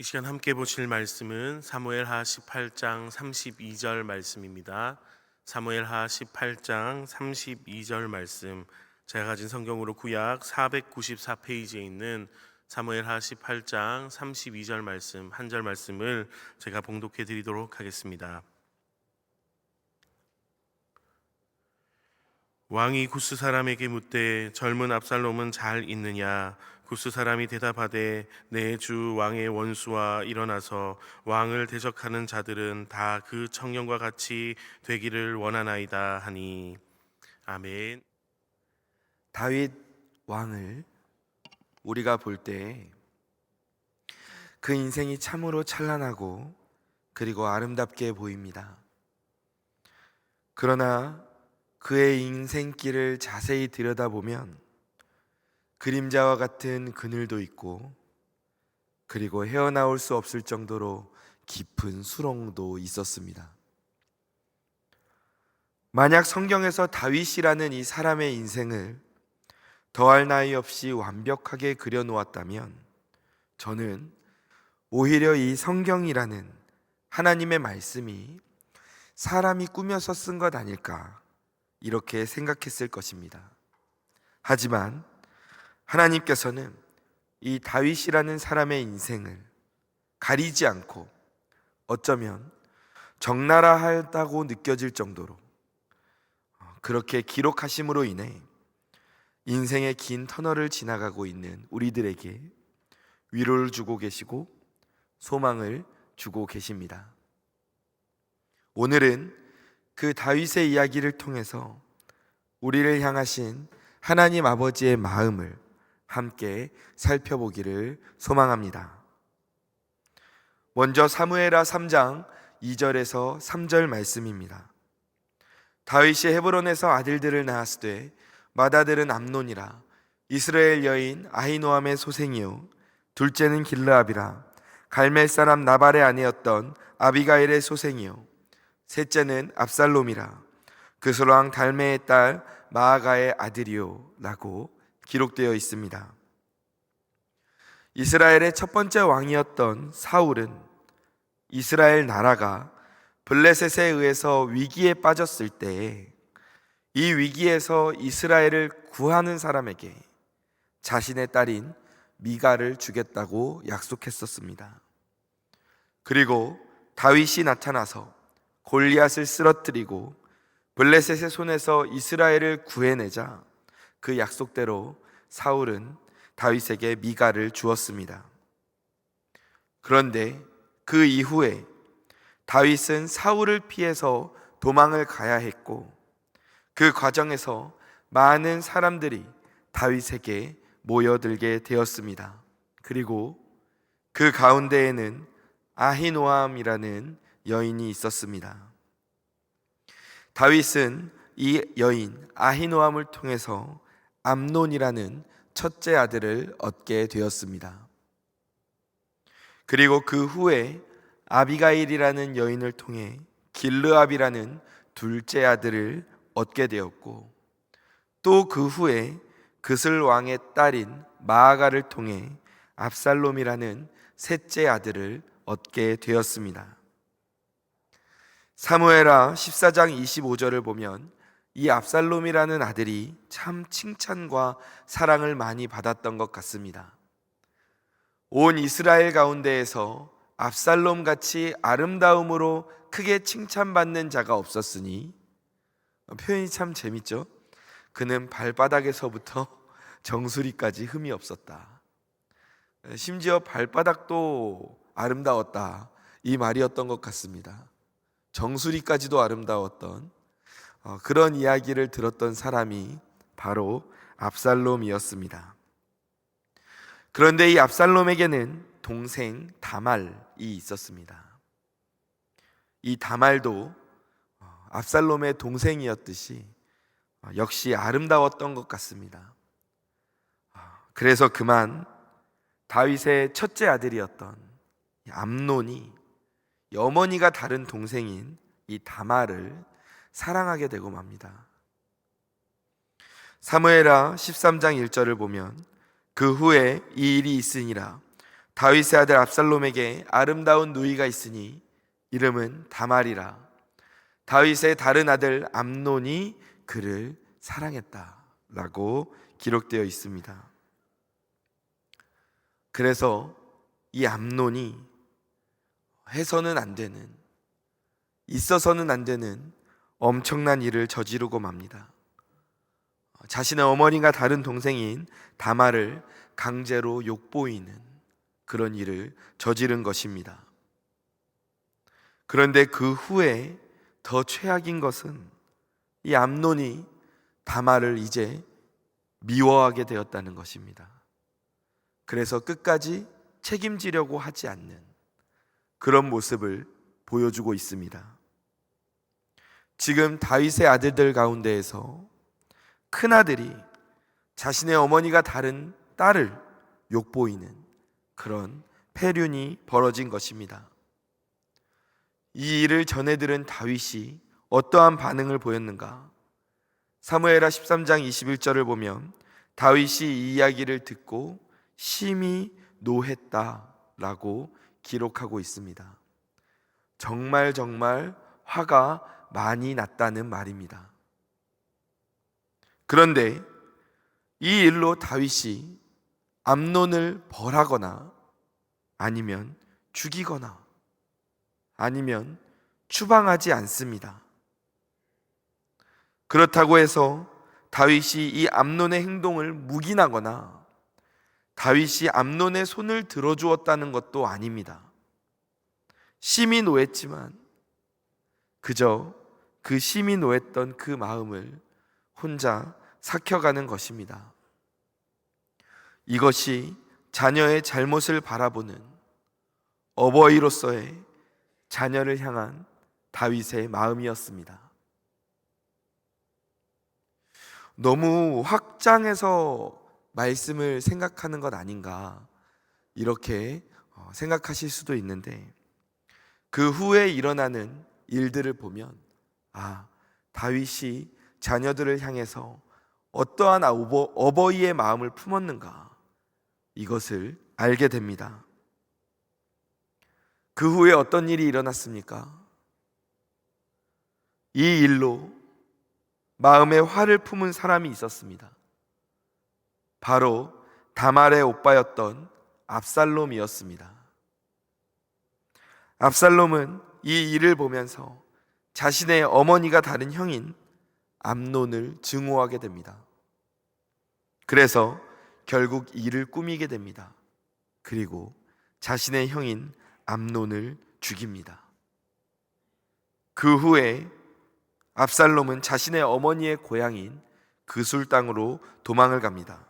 시간 함께 보실 말씀은 사무엘하 18장 32절 말씀입니다. 사무엘하 18장 32절 말씀, 제가 가진 성경으로 구약 494페이지에 있는 사무엘하 18장 32절 말씀, 한 절 말씀을 제가 봉독해 드리도록 하겠습니다. 왕이 구스 사람에게 묻되 젊은 압살롬은 잘 있느냐? 구스 사람이 대답하되 내 주 왕의 원수와 일어나서 왕을 대적하는 자들은 다 그 청년과 같이 되기를 원하나이다 하니. 아멘. 다윗 왕을 우리가 볼 때 그 인생이 참으로 찬란하고 그리고 아름답게 보입니다. 그러나 그의 인생길을 자세히 들여다보면 그림자와 같은 그늘도 있고 그리고 헤어나올 수 없을 정도로 깊은 수렁도 있었습니다. 만약 성경에서 다윗이라는 이 사람의 인생을 더할 나위 없이 완벽하게 그려놓았다면 저는 오히려 이 성경이라는 하나님의 말씀이 사람이 꾸며서 쓴 것 아닐까 이렇게 생각했을 것입니다. 하지만 하나님께서는 이 다윗이라는 사람의 인생을 가리지 않고 어쩌면 적나라하다고 느껴질 정도로 그렇게 기록하심으로 인해 인생의 긴 터널을 지나가고 있는 우리들에게 위로를 주고 계시고 소망을 주고 계십니다. 오늘은 그 다윗의 이야기를 통해서 우리를 향하신 하나님 아버지의 마음을 함께 살펴보기를 소망합니다. 먼저 사무엘하 3장 2절에서 3절 말씀입니다. 다윗이 헤브론에서 아들들을 낳았으되 맏아들은 암논이라 이스라엘 여인 아히노암의 소생이요 둘째는 길르압이라 갈멜 사람 나발의 아내였던 아비가일의 소생이요 셋째는 압살롬이라 그솔왕 달메의 딸 마아가의 아들이요 라고 기록되어 있습니다. 이스라엘의 첫 번째 왕이었던 사울은 이스라엘 나라가 블레셋에 의해서 위기에 빠졌을 때 이 위기에서 이스라엘을 구하는 사람에게 자신의 딸인 미가를 주겠다고 약속했었습니다. 그리고 다윗이 나타나서 골리앗을 쓰러뜨리고 블레셋의 손에서 이스라엘을 구해내자 그 약속대로 사울은 다윗에게 미가를 주었습니다. 그런데 그 이후에 다윗은 사울을 피해서 도망을 가야 했고 그 과정에서 많은 사람들이 다윗에게 모여들게 되었습니다. 그리고 그 가운데에는 아히노암이라는 여인이 있었습니다. 다윗은 이 여인 아히노암을 통해서 암논이라는 첫째 아들을 얻게 되었습니다. 그리고 그 후에 아비가일이라는 여인을 통해 길르압이라는 둘째 아들을 얻게 되었고 또 그 후에 그슬 왕의 딸인 마아가를 통해 압살롬이라는 셋째 아들을 얻게 되었습니다. 사무엘하 14장 25절을 보면 이 압살롬이라는 아들이 참 칭찬과 사랑을 많이 받았던 것 같습니다. 온 이스라엘 가운데에서 압살롬 같이 아름다움으로 크게 칭찬받는 자가 없었으니 표현이 참 재밌죠? 그는 발바닥에서부터 정수리까지 흠이 없었다. 심지어 발바닥도 아름다웠다. 이 말이었던 것 같습니다. 정수리까지도 아름다웠던 그런 이야기를 들었던 사람이 바로 압살롬이었습니다. 그런데 이 압살롬에게는 동생 다말이 있었습니다. 이 다말도 압살롬의 동생이었듯이 역시 아름다웠던 것 같습니다. 그래서 그만 다윗의 첫째 아들이었던 암논이 어머니가 다른 동생인 이 다말을 사랑하게 되고 맙니다. 사무엘하 13장 1절을 보면 그 후에 이 일이 있으니라 다윗의 아들 압살롬에게 아름다운 누이가 있으니 이름은 다말이라. 다윗의 다른 아들 암논이 그를 사랑했다라고 기록되어 있습니다. 그래서 이 암논이 해서는 안 되는, 있어서는 안 되는 엄청난 일을 저지르고 맙니다. 자신의 어머니가 다른 동생인 다말을 강제로 욕보이는 그런 일을 저지른 것입니다. 그런데 그 후에 더 최악인 것은 이 암논이 다말을 이제 미워하게 되었다는 것입니다. 그래서 끝까지 책임지려고 하지 않는 그런 모습을 보여주고 있습니다. 지금 다윗의 아들들 가운데에서 큰아들이 자신의 어머니가 다른 딸을 욕보이는 그런 폐륜이 벌어진 것입니다. 이 일을 전해 들은 다윗이 어떠한 반응을 보였는가? 사무엘하 13장 21절을 보면 다윗이 이 이야기를 듣고 심히 노했다라고 기록하고 있습니다. 정말 화가 많이 났다는 말입니다. 그런데 이 일로 다윗이 암논을 벌하거나 아니면 죽이거나 아니면 추방하지 않습니다. 그렇다고 해서 다윗이 이 암논의 행동을 묵인하거나 다윗이 암논의 손을 들어주었다는 것도 아닙니다. 심히 노했지만 그저 그 심히 노했던 그 마음을 혼자 삭혀가는 것입니다. 이것이 자녀의 잘못을 바라보는 어버이로서의 자녀를 향한 다윗의 마음이었습니다. 너무 확장해서 말씀을 생각하는 것 아닌가 이렇게 생각하실 수도 있는데, 그 후에 일어나는 일들을 보면 다윗이 자녀들을 향해서 어떠한 어버이의 마음을 품었는가 이것을 알게 됩니다. 그 후에 어떤 일이 일어났습니까? 이 일로 마음에 화를 품은 사람이 있었습니다. 바로 다말의 오빠였던 압살롬이었습니다. 압살롬은 이 일을 보면서 자신의 어머니가 다른 형인 암논을 증오하게 됩니다. 그래서 결국 일을 꾸미게 됩니다. 그리고 자신의 형인 암논을 죽입니다. 그 후에 압살롬은 자신의 어머니의 고향인 그술 땅으로 도망을 갑니다.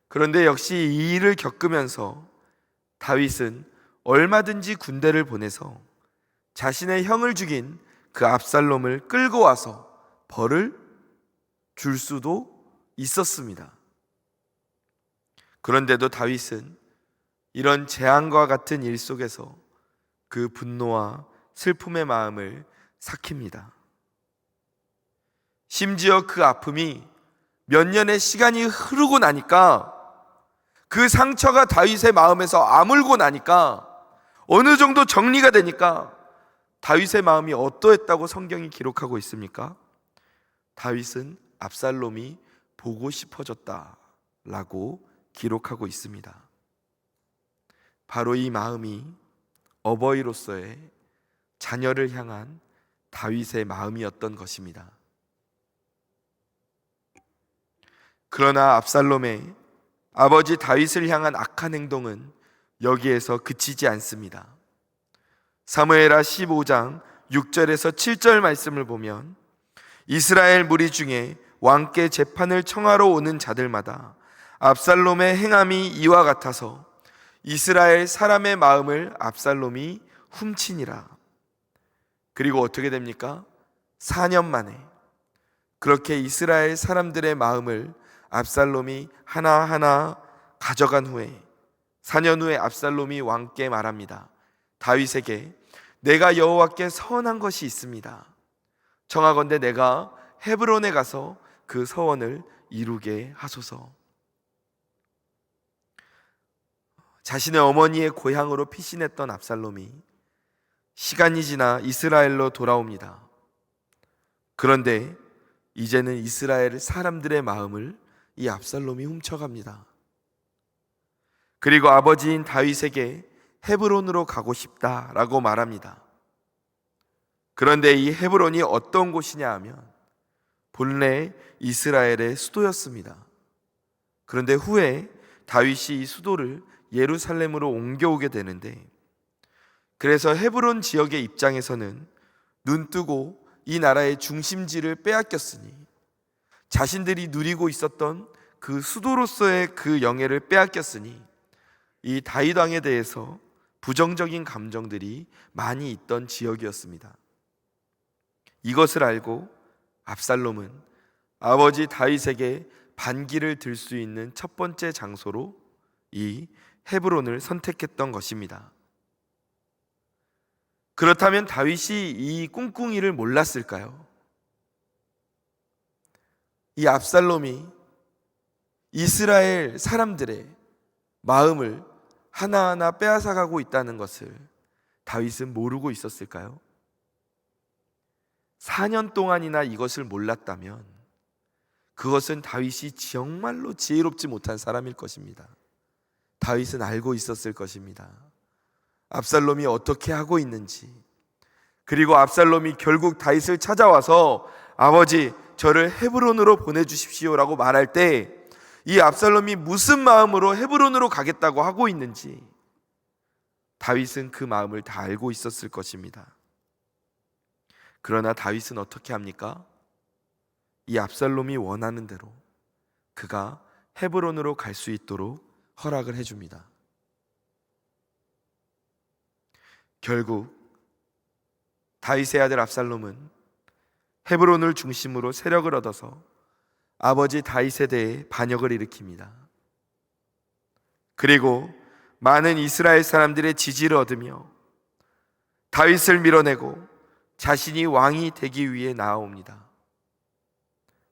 그런데 역시 이 일을 겪으면서 다윗은 얼마든지 군대를 보내서 자신의 형을 죽인 그 압살롬을 끌고 와서 벌을 줄 수도 있었습니다. 그런데도 다윗은 이런 재앙과 같은 일 속에서 그 분노와 슬픔의 마음을 삭힙니다. 심지어 그 아픔이 몇 년의 시간이 흐르고 나니까, 그 상처가 다윗의 마음에서 아물고 나니까, 어느 정도 정리가 되니까 다윗의 마음이 어떠했다고 성경이 기록하고 있습니까? 다윗은 압살롬이 보고 싶어졌다라고 기록하고 있습니다. 바로 이 마음이 어버이로서의 자녀를 향한 다윗의 마음이었던 것입니다. 그러나 압살롬의 아버지 다윗을 향한 악한 행동은 여기에서 그치지 않습니다. 사무엘하 15장 6절에서 7절 말씀을 보면 이스라엘 무리 중에 왕께 재판을 청하러 오는 자들마다 압살롬의 행함이 이와 같아서 이스라엘 사람의 마음을 압살롬이 훔치니라. 그리고 어떻게 됩니까? 4년 만에 그렇게 이스라엘 사람들의 마음을 압살롬이 하나하나 가져간 후에 4년 후에 압살롬이 왕께 말합니다. 다윗에게 내가 여호와께 서원한 것이 있습니다. 청하건대 내가 헤브론에 가서 그 서원을 이루게 하소서. 자신의 어머니의 고향으로 피신했던 압살롬이 시간이 지나 이스라엘로 돌아옵니다. 그런데 이제는 이스라엘 사람들의 마음을 이 압살롬이 훔쳐갑니다. 그리고 아버지인 다윗에게 헤브론으로 가고 싶다라고 말합니다. 그런데 이 헤브론이 어떤 곳이냐 하면 본래 이스라엘의 수도였습니다. 그런데 후에 다윗이 이 수도를 예루살렘으로 옮겨오게 되는데, 그래서 헤브론 지역의 입장에서는 눈뜨고 이 나라의 중심지를 빼앗겼으니 자신들이 누리고 있었던 그 수도로서의 그 영예를 빼앗겼으니 이 다윗 왕에 대해서 부정적인 감정들이 많이 있던 지역이었습니다. 이것을 알고 압살롬은 아버지 다윗에게 반기를 들 수 있는 첫 번째 장소로 이 헤브론을 선택했던 것입니다. 그렇다면 다윗이 이 꿍꿍이를 몰랐을까요? 이 압살롬이 이스라엘 사람들의 마음을 하나하나 빼앗아가고 있다는 것을 다윗은 모르고 있었을까요? 4년 동안이나 이것을 몰랐다면 그것은 다윗이 정말로 지혜롭지 못한 사람일 것입니다. 다윗은 알고 있었을 것입니다. 압살롬이 어떻게 하고 있는지, 그리고 압살롬이 결국 다윗을 찾아와서 아버지 저를 헤브론으로 보내주십시오 라고 말할 때 이 압살롬이 무슨 마음으로 헤브론으로 가겠다고 하고 있는지 다윗은 그 마음을 다 알고 있었을 것입니다. 그러나 다윗은 어떻게 합니까? 이 압살롬이 원하는 대로 그가 헤브론으로 갈 수 있도록 허락을 해줍니다. 결국 다윗의 아들 압살롬은 헤브론을 중심으로 세력을 얻어서 아버지 다윗에 대해 반역을 일으킵니다. 그리고 많은 이스라엘 사람들의 지지를 얻으며 다윗을 밀어내고 자신이 왕이 되기 위해 나아옵니다.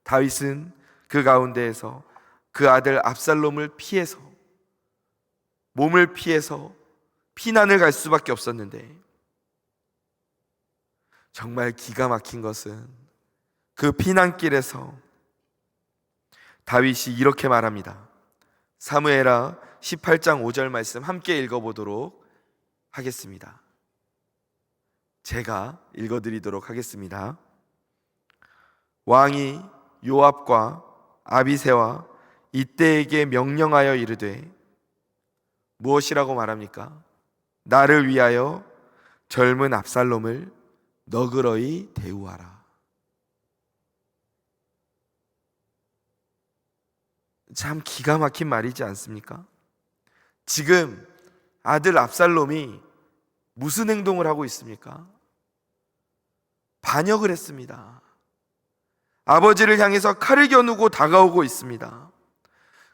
다윗은 그 가운데에서 그 아들 압살롬을 피해서, 몸을 피해서 피난을 갈 수밖에 없었는데, 정말 기가 막힌 것은 그 피난길에서 다윗이 이렇게 말합니다. 사무엘하 18장 5절 말씀 함께 읽어보도록 하겠습니다. 제가 읽어드리도록 하겠습니다. 왕이 요압과 아비새와 이때에게 명령하여 이르되, 무엇이라고 말합니까? 나를 위하여 젊은 압살롬을 너그러이 대우하라. 참 기가 막힌 말이지 않습니까? 지금 아들 압살롬이 무슨 행동을 하고 있습니까? 반역을 했습니다. 아버지를 향해서 칼을 겨누고 다가오고 있습니다.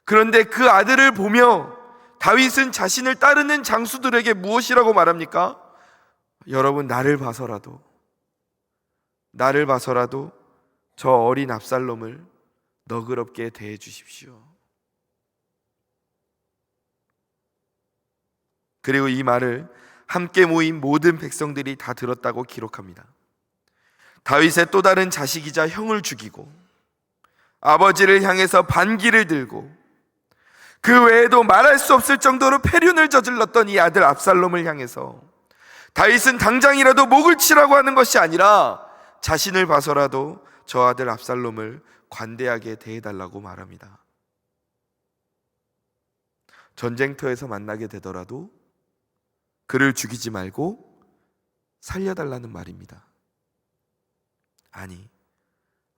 그런데 그 아들을 보며 다윗은 자신을 따르는 장수들에게 무엇이라고 말합니까? 여러분, 나를 봐서라도 저 어린 압살롬을 너그럽게 대해 주십시오. 그리고 이 말을 함께 모인 모든 백성들이 다 들었다고 기록합니다. 다윗의 또 다른 자식이자 형을 죽이고 아버지를 향해서 반기를 들고 그 외에도 말할 수 없을 정도로 패륜을 저질렀던 이 아들 압살롬을 향해서 다윗은 당장이라도 목을 치라고 하는 것이 아니라 자신을 봐서라도 저 아들 압살롬을 관대하게 대해달라고 말합니다. 전쟁터에서 만나게 되더라도 그를 죽이지 말고 살려달라는 말입니다. 아니,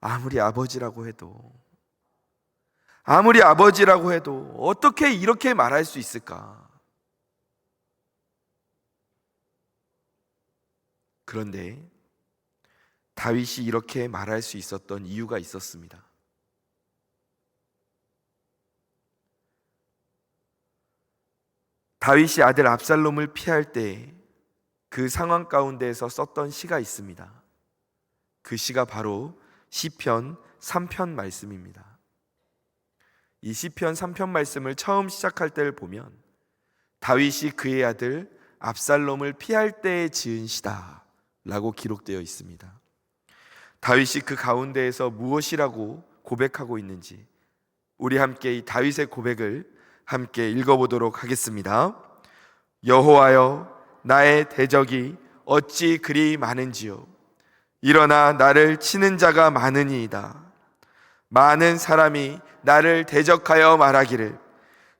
아무리 아버지라고 해도 어떻게 이렇게 말할 수 있을까? 그런데 다윗이 이렇게 말할 수 있었던 이유가 있었습니다. 다윗이 아들 압살롬을 피할 때 그 상황 가운데에서 썼던 시가 있습니다. 그 시가 바로 시편 3편 말씀입니다. 이 시편 3편 말씀을 처음 시작할 때를 보면 다윗이 그의 아들 압살롬을 피할 때에 지은 시다 라고 기록되어 있습니다. 다윗이 그 가운데에서 무엇이라고 고백하고 있는지 우리 함께 이 다윗의 고백을 함께 읽어보도록 하겠습니다. 여호와여, 나의 대적이 어찌 그리 많은지요. 일어나 나를 치는 자가 많으니이다. 많은 사람이 나를 대적하여 말하기를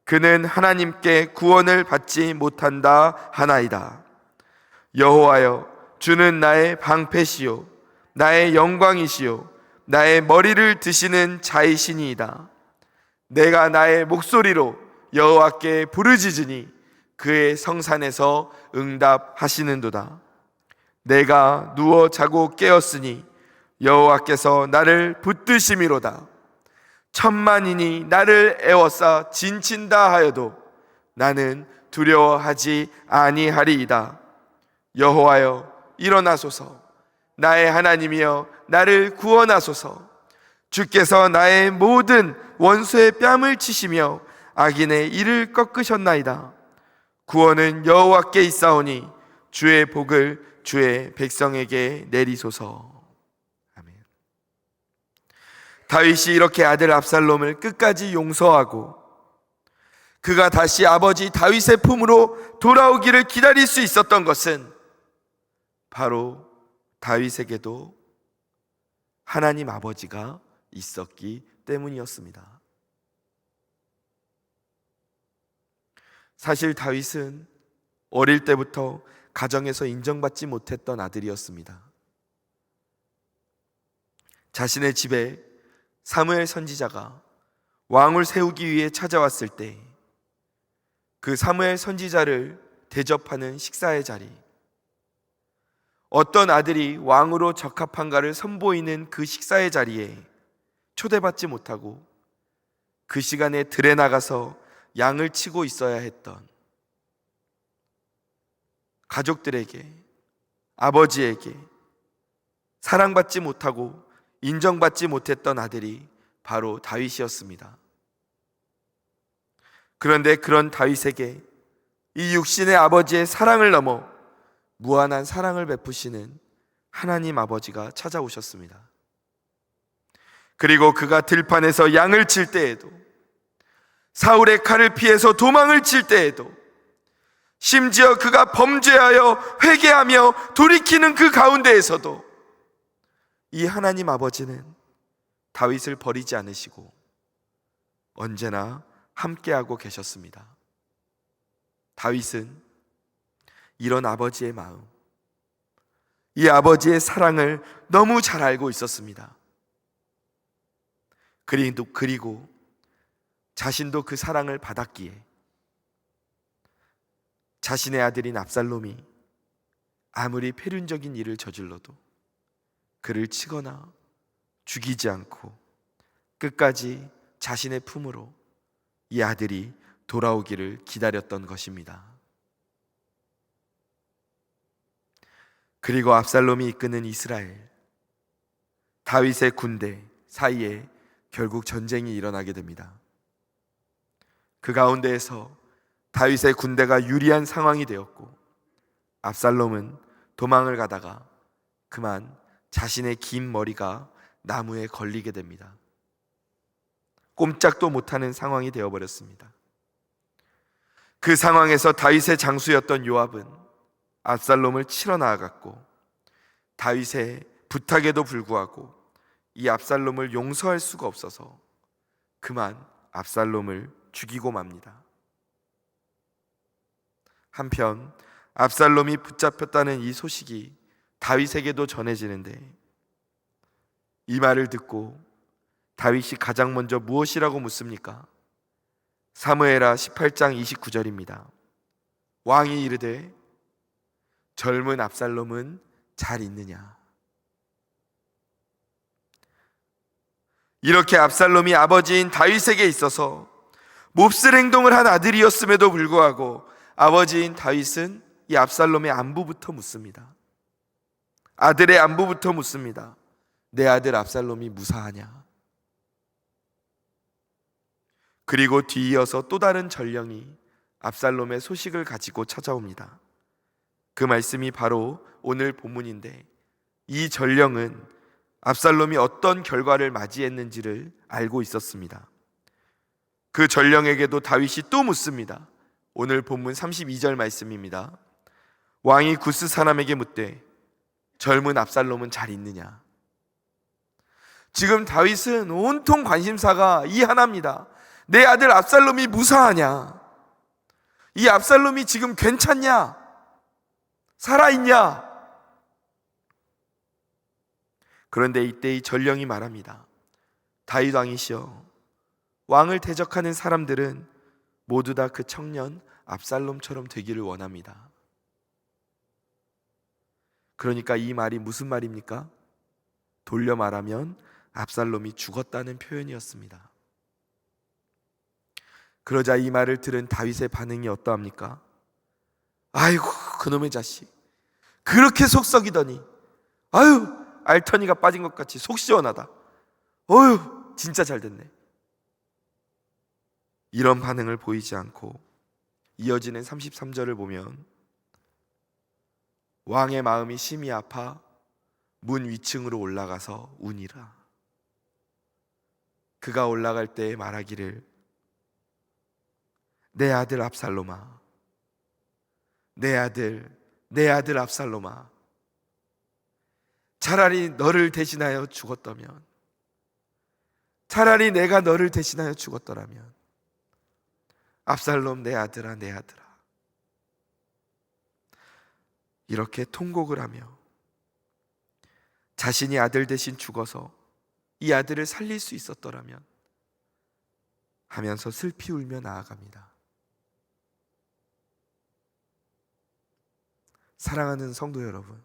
그는 하나님께 구원을 받지 못한다 하나이다. 여호와여, 주는 나의 방패시요 나의 영광이시요 나의 머리를 드시는 자이시니이다. 내가 나의 목소리로 여호와께 부르짖으니 그의 성산에서 응답하시는도다. 내가 누워 자고 깨었으니 여호와께서 나를 붙드심이로다. 천만인이 나를 애워싸 진친다 하여도 나는 두려워하지 아니하리이다. 여호와여, 일어나소서. 나의 하나님이여, 나를 구원하소서. 주께서 나의 모든 원수의 뺨을 치시며 악인의 이를 꺾으셨나이다. 구원은 여호와께 있사오니 주의 복을 주의 백성에게 내리소서. 아멘. 다윗이 이렇게 아들 압살롬을 끝까지 용서하고 그가 다시 아버지 다윗의 품으로 돌아오기를 기다릴 수 있었던 것은 바로 다윗에게도 하나님 아버지가 있었기 때문이었습니다. 사실 다윗은 어릴 때부터 가정에서 인정받지 못했던 아들이었습니다. 자신의 집에 사무엘 선지자가 왕을 세우기 위해 찾아왔을 때 그 사무엘 선지자를 대접하는 식사의 자리, 어떤 아들이 왕으로 적합한가를 선보이는 그 식사의 자리에 초대받지 못하고 그 시간에 들에 나가서 양을 치고 있어야 했던 가족들에게, 아버지에게 사랑받지 못하고 인정받지 못했던 아들이 바로 다윗이었습니다. 그런데 그런 다윗에게 이 육신의 아버지의 사랑을 넘어 무한한 사랑을 베푸시는 하나님 아버지가 찾아오셨습니다. 그리고 그가 들판에서 양을 칠 때에도, 사울의 칼을 피해서 도망을 칠 때에도, 심지어 그가 범죄하여 회개하며 돌이키는 그 가운데에서도 이 하나님 아버지는 다윗을 버리지 않으시고 언제나 함께하고 계셨습니다. 다윗은 이런 아버지의 마음, 이 아버지의 사랑을 너무 잘 알고 있었습니다. 그리고 자신도 그 사랑을 받았기에 자신의 아들인 압살롬이 아무리 패륜적인 일을 저질러도 그를 치거나 죽이지 않고 끝까지 자신의 품으로 이 아들이 돌아오기를 기다렸던 것입니다. 그리고 압살롬이 이끄는 이스라엘, 다윗의 군대 사이에 결국 전쟁이 일어나게 됩니다. 그 가운데에서 다윗의 군대가 유리한 상황이 되었고 압살롬은 도망을 가다가 그만 자신의 긴 머리가 나무에 걸리게 됩니다. 꼼짝도 못하는 상황이 되어버렸습니다. 그 상황에서 다윗의 장수였던 요압은 압살롬을 치러 나아갔고 다윗의 부탁에도 불구하고 이 압살롬을 용서할 수가 없어서 그만 압살롬을 죽이고 맙니다. 한편 압살롬이 붙잡혔다는 이 소식이 다윗에게도 전해지는데 이 말을 듣고 다윗이 가장 먼저 무엇이라고 묻습니까? 사무엘하 18장 29절입니다. 왕이 이르되 젊은 압살롬은 잘 있느냐? 이렇게 압살롬이 아버지인 다윗에게 있어서 몹쓸 행동을 한 아들이었음에도 불구하고 아버지인 다윗은 이 압살롬의 안부부터 묻습니다. 아들의 안부부터 묻습니다. 내 아들 압살롬이 무사하냐? 그리고 뒤이어서 또 다른 전령이 압살롬의 소식을 가지고 찾아옵니다. 그 말씀이 바로 오늘 본문인데, 이 전령은 압살롬이 어떤 결과를 맞이했는지를 알고 있었습니다. 그 전령에게도 다윗이 또 묻습니다. 오늘 본문 32절 말씀입니다. 왕이 구스 사람에게 묻되 젊은 압살롬은 잘 있느냐? 지금 다윗은 온통 관심사가 이 하나입니다. 내 아들 압살롬이 무사하냐? 이 압살롬이 지금 괜찮냐? 살아있냐? 그런데 이때 이 전령이 말합니다. 다윗 왕이시여, 왕을 대적하는 사람들은 모두 다 그 청년 압살롬처럼 되기를 원합니다. 그러니까 이 말이 무슨 말입니까? 돌려 말하면 압살롬이 죽었다는 표현이었습니다. 그러자 이 말을 들은 다윗의 반응이 어떠합니까? 아이고, 그놈의 자식, 그렇게 속 썩이더니, 아유, 알터니가 빠진 것 같이 속 시원하다. 어휴, 진짜 잘 됐네. 이런 반응을 보이지 않고 이어지는 33절을 보면, 왕의 마음이 심히 아파 문 위층으로 올라가서 우니라. 그가 올라갈 때 말하기를, 내 아들 압살롬아, 내 아들 압살롬아, 차라리 너를 대신하여 죽었다면, 차라리 내가 너를 대신하여 죽었더라면, 압살롬 내 아들아, 내 아들아, 이렇게 통곡을 하며 자신이 아들 대신 죽어서 이 아들을 살릴 수 있었더라면 하면서 슬피 울며 나아갑니다. 사랑하는 성도 여러분,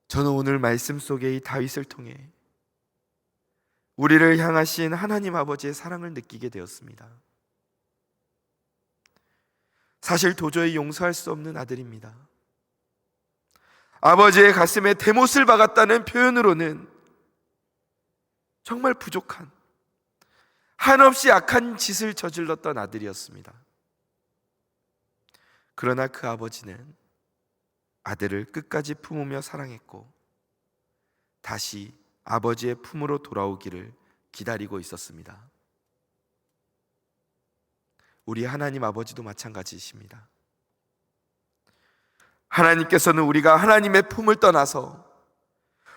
저는 오늘 말씀 속에 이 다윗을 통해 우리를 향하신 하나님 아버지의 사랑을 느끼게 되었습니다. 사실 도저히 용서할 수 없는 아들입니다. 아버지의 가슴에 대못을 박았다는 표현으로는 정말 부족한, 한없이 악한 짓을 저질렀던 아들이었습니다. 그러나 그 아버지는 아들을 끝까지 품으며 사랑했고 다시 아버지의 품으로 돌아오기를 기다리고 있었습니다. 우리 하나님 아버지도 마찬가지이십니다. 하나님께서는 우리가 하나님의 품을 떠나서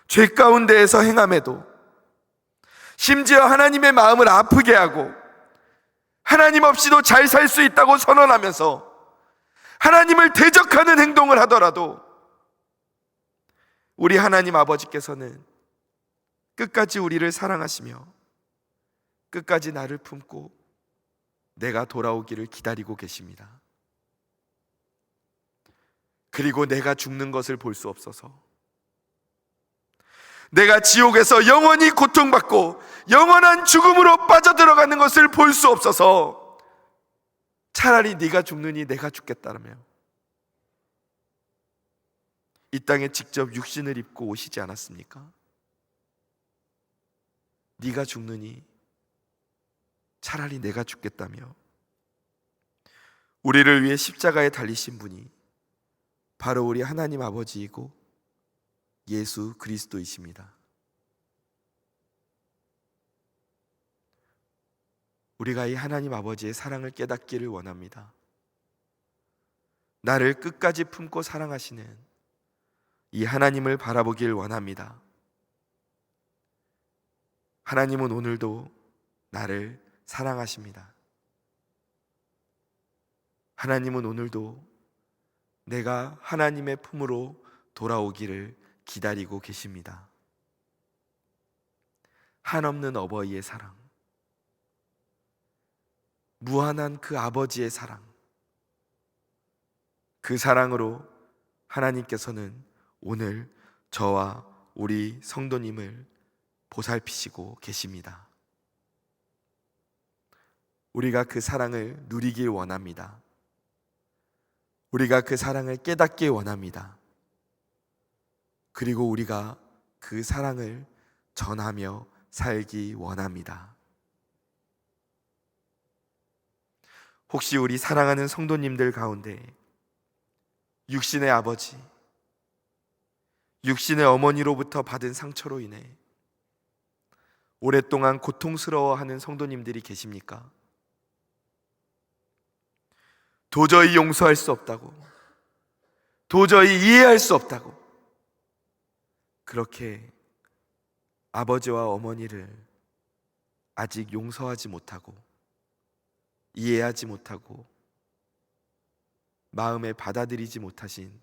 죄 가운데에서 행함에도, 심지어 하나님의 마음을 아프게 하고 하나님 없이도 잘 살 수 있다고 선언하면서 하나님을 대적하는 행동을 하더라도 우리 하나님 아버지께서는 끝까지 우리를 사랑하시며 끝까지 나를 품고 내가 돌아오기를 기다리고 계십니다. 그리고 내가 죽는 것을 볼 수 없어서, 내가 지옥에서 영원히 고통받고 영원한 죽음으로 빠져들어가는 것을 볼 수 없어서 차라리 네가 죽느니 내가 죽겠다라며 이 땅에 직접 육신을 입고 오시지 않았습니까? 네가 죽느니 차라리 내가 죽겠다며 우리를 위해 십자가에 달리신 분이 바로 우리 하나님 아버지이고 예수 그리스도이십니다. 우리가 이 하나님 아버지의 사랑을 깨닫기를 원합니다. 나를 끝까지 품고 사랑하시는 이 하나님을 바라보길 원합니다. 하나님은 오늘도 나를 사랑하십니다. 하나님은 오늘도 내가 하나님의 품으로 돌아오기를 기다리고 계십니다. 한없는 어버이의 사랑, 무한한 그 아버지의 사랑, 그 사랑으로 하나님께서는 오늘 저와 우리 성도님을 보살피시고 계십니다. 우리가 그 사랑을 누리길 원합니다. 우리가 그 사랑을 깨닫길 원합니다. 그리고 우리가 그 사랑을 전하며 살기 원합니다. 혹시 우리 사랑하는 성도님들 가운데 육신의 아버지, 육신의 어머니로부터 받은 상처로 인해 오랫동안 고통스러워하는 성도님들이 계십니까? 도저히 용서할 수 없다고, 도저히 이해할 수 없다고, 그렇게 아버지와 어머니를 아직 용서하지 못하고 이해하지 못하고 마음에 받아들이지 못하신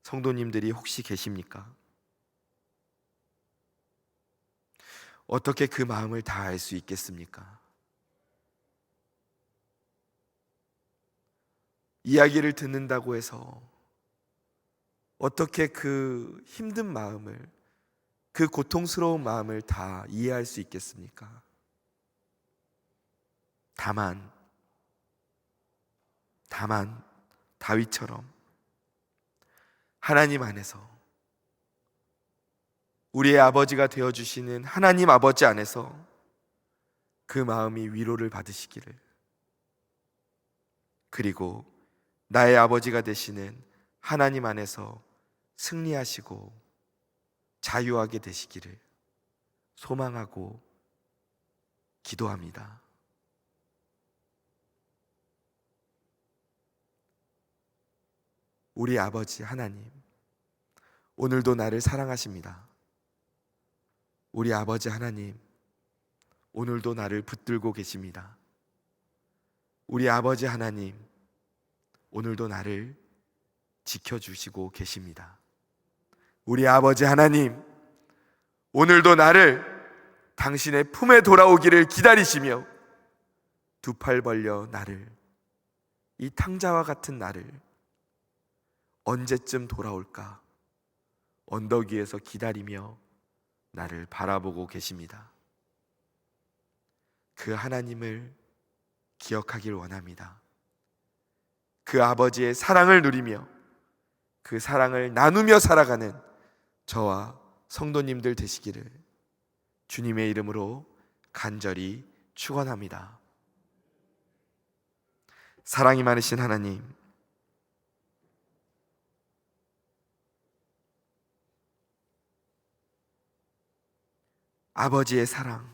성도님들이 혹시 계십니까? 어떻게 그 마음을 다 알 수 있겠습니까? 이야기를 듣는다고 해서 어떻게 그 힘든 마음을, 그 고통스러운 마음을 다 이해할 수 있겠습니까? 다만 다윗처럼 하나님 안에서, 우리의 아버지가 되어주시는 하나님 아버지 안에서 그 마음이 위로를 받으시기를, 그리고 나의 아버지가 되시는 하나님 안에서 승리하시고 자유하게 되시기를 소망하고 기도합니다. 우리 아버지 하나님, 오늘도 나를 사랑하십니다. 우리 아버지 하나님, 오늘도 나를 붙들고 계십니다. 우리 아버지 하나님, 오늘도 나를 지켜주시고 계십니다. 우리 아버지 하나님, 오늘도 나를 당신의 품에 돌아오기를 기다리시며 두 팔 벌려 나를, 이 탕자와 같은 나를 언제쯤 돌아올까 언덕 위에서 기다리며 나를 바라보고 계십니다. 그 하나님을 기억하길 원합니다. 그 아버지의 사랑을 누리며 그 사랑을 나누며 살아가는 저와 성도님들 되시기를 주님의 이름으로 간절히 축원합니다. 사랑이 많으신 하나님, 아버지의 사랑,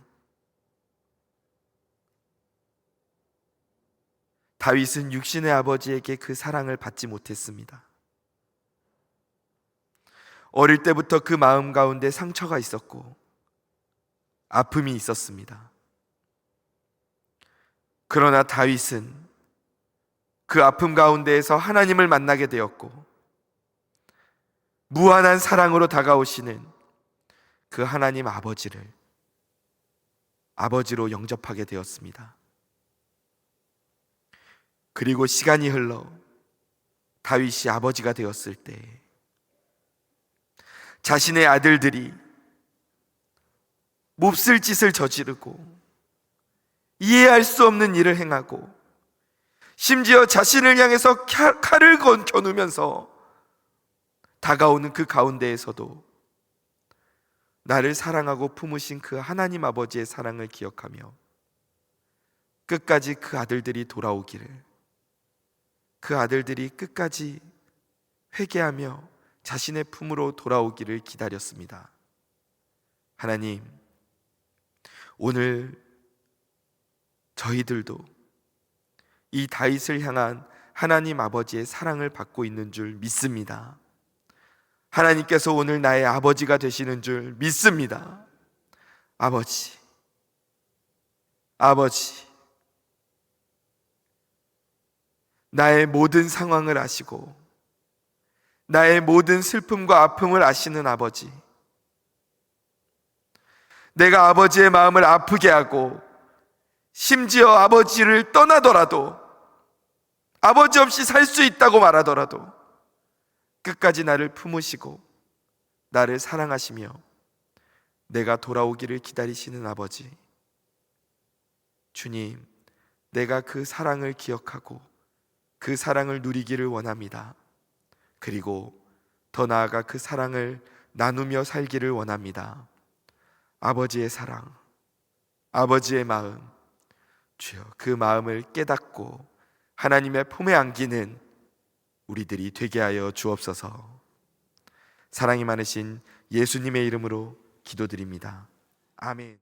다윗은 육신의 아버지에게 그 사랑을 받지 못했습니다. 어릴 때부터 그 마음 가운데 상처가 있었고 아픔이 있었습니다. 그러나 다윗은 그 아픔 가운데에서 하나님을 만나게 되었고 무한한 사랑으로 다가오시는 그 하나님 아버지를 아버지로 영접하게 되었습니다. 그리고 시간이 흘러 다윗이 아버지가 되었을 때 자신의 아들들이 몹쓸 짓을 저지르고 이해할 수 없는 일을 행하고 심지어 자신을 향해서 칼을 겨누면서 다가오는 그 가운데에서도 나를 사랑하고 품으신 그 하나님 아버지의 사랑을 기억하며 끝까지 그 아들들이 돌아오기를, 그 아들들이 끝까지 회개하며 자신의 품으로 돌아오기를 기다렸습니다. 하나님, 오늘 저희들도 이 다윗을 향한 하나님 아버지의 사랑을 받고 있는 줄 믿습니다. 하나님께서 오늘 나의 아버지가 되시는 줄 믿습니다. 아버지, 나의 모든 상황을 아시고 나의 모든 슬픔과 아픔을 아시는 아버지, 내가 아버지의 마음을 아프게 하고 심지어 아버지를 떠나더라도, 아버지 없이 살 수 있다고 말하더라도 끝까지 나를 품으시고 나를 사랑하시며 내가 돌아오기를 기다리시는 아버지, 주님, 내가 그 사랑을 기억하고 그 사랑을 누리기를 원합니다. 그리고 더 나아가 그 사랑을 나누며 살기를 원합니다. 아버지의 사랑, 아버지의 마음, 주여 그 마음을 깨닫고 하나님의 품에 안기는 우리들이 되게 하여 주옵소서. 사랑이 많으신 예수님의 이름으로 기도드립니다. 아멘.